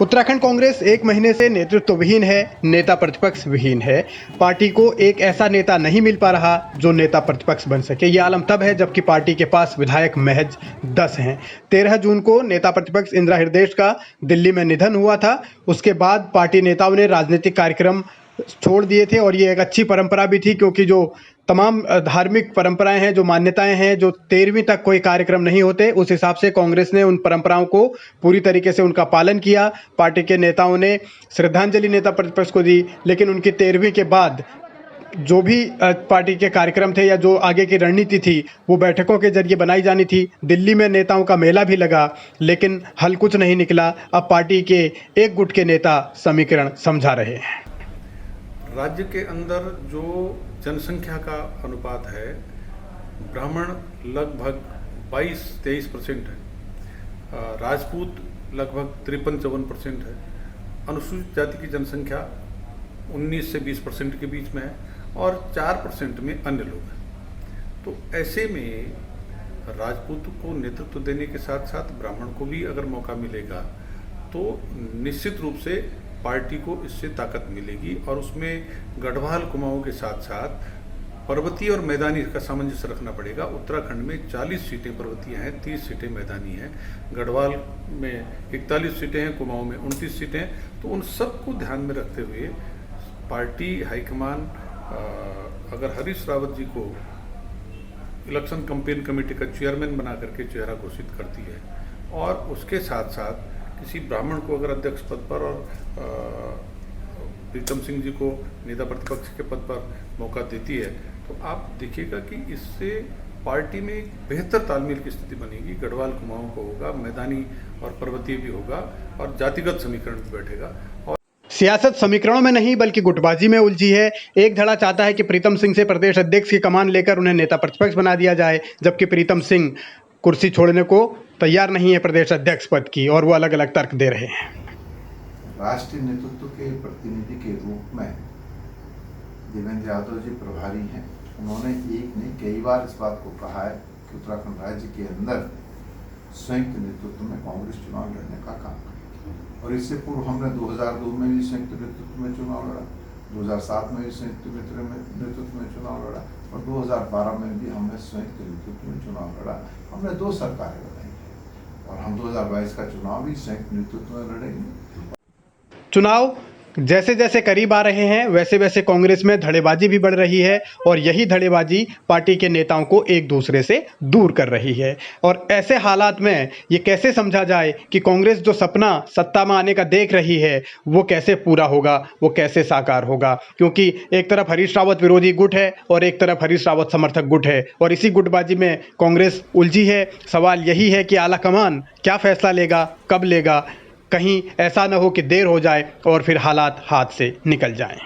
उत्तराखंड कांग्रेस एक महीने से नेतृत्व विहीन है, नेता प्रतिपक्ष विहीन है। पार्टी को एक ऐसा नेता नहीं मिल पा रहा जो नेता प्रतिपक्ष बन सके। ये आलम तब है जबकि पार्टी के पास विधायक महज 10 हैं। 13 जून को नेता प्रतिपक्ष इंदिरा हृदयेश का दिल्ली में निधन हुआ था। उसके बाद पार्टी नेताओं ने राजनीतिक कार्यक्रम छोड़ दिए थे और ये एक अच्छी परंपरा भी थी, क्योंकि जो तमाम धार्मिक परंपराएं हैं, जो मान्यताएं हैं, जो 13वीं तक कोई कार्यक्रम नहीं होते, उस हिसाब से कांग्रेस ने उन परंपराओं को पूरी तरीके से उनका पालन किया। पार्टी के नेताओं ने श्रद्धांजलि नेता प्रतिपक्ष को दी, लेकिन उनकी 13वीं के बाद जो भी पार्टी के कार्यक्रम थे या जो आगे की रणनीति थी वो बैठकों के जरिए बनाई जानी थी। दिल्ली में नेताओं का मेला भी लगा, लेकिन हल कुछ नहीं निकला। अब पार्टी के एक गुट के नेता समीकरण समझा रहे हैं। राज्य के अंदर जो जनसंख्या का अनुपात है, ब्राह्मण लगभग 22-23% है, राजपूत लगभग 53-54% है, अनुसूचित जाति की जनसंख्या 19 से 20% के बीच में है और 4% में अन्य लोग हैं। तो ऐसे में राजपूत को नेतृत्व देने के साथ साथ ब्राह्मण को भी अगर मौका मिलेगा तो निश्चित रूप से पार्टी को इससे ताकत मिलेगी और उसमें गढ़वाल कुमाऊं के साथ साथ पर्वतीय और मैदानी का सामंजस्य रखना पड़ेगा। उत्तराखंड में 40 सीटें पर्वतीय हैं, 30 सीटें मैदानी हैं, गढ़वाल में 41 सीटें हैं, कुमाऊं में 29 सीटें हैं। तो उन सबको ध्यान में रखते हुए पार्टी हाईकमान अगर हरीश रावत जी को इलेक्शन कैंपेन कमेटी का चेयरमैन बना करके चेहरा घोषित करती है और उसके साथ साथ किसी ब्राह्मण को अगर अध्यक्ष पद पर और प्रीतम सिंह जी को नेता प्रतिपक्ष के पद पर मौका देती है, तो आप देखिएगा कि इससे पार्टी में एक बेहतर तालमेल की स्थिति बनेगी। गढ़वाल कुमाऊं को होगा, मैदानी और पर्वतीय भी होगा और जातिगत समीकरण भी बैठेगा। और सियासत समीकरणों में नहीं बल्कि गुटबाजी में उलझी है। एक धड़ा चाहता है कि प्रीतम सिंह से प्रदेश अध्यक्ष की कमान लेकर उन्हें नेता प्रतिपक्ष बना दिया जाए, जबकि प्रीतम सिंह कुर्सी छोड़ने को तैयार नहीं है प्रदेश अध्यक्ष पद की, और वो अलग अलग तर्क दे रहे हैं। राष्ट्रीय नेतृत्व के प्रतिनिधि के रूप में देवेंद्र यादव जी प्रभारी हैं। उन्होंने एक नहीं कई बार इस बात को कहा है कि उत्तराखंड राज्य के अंदर संयुक्त नेतृत्व में कांग्रेस चुनाव लड़ने का काम करेगी। और इससे पूर्व हमने 2002 में भी संयुक्त नेतृत्व में चुनाव लड़ा, 2007 में भी संयुक्त नेतृत्व में चुनाव लड़ा और 2012 में भी हमने संयुक्त नेतृत्व में चुनाव लड़ा। हमने 2 सरकारें बनाई हैं और हम 2022 का चुनाव भी संयुक्त नेतृत्व में लड़ेंगे। चुनाव जैसे जैसे करीब आ रहे हैं वैसे वैसे कांग्रेस में धड़ेबाजी भी बढ़ रही है, और यही धड़ेबाजी पार्टी के नेताओं को एक दूसरे से दूर कर रही है। और ऐसे हालात में ये कैसे समझा जाए कि कांग्रेस जो सपना सत्ता में आने का देख रही है वो कैसे पूरा होगा, वो कैसे साकार होगा, क्योंकि एक तरफ हरीश रावत विरोधी गुट है और एक तरफ हरीश रावत समर्थक गुट है, और इसी गुटबाजी में कांग्रेस उलझी है। सवाल यही है कि आलाकमान क्या फैसला लेगा, कब लेगा, कहीं ऐसा न हो कि देर हो जाए और फिर हालात हाथ से निकल जाएं।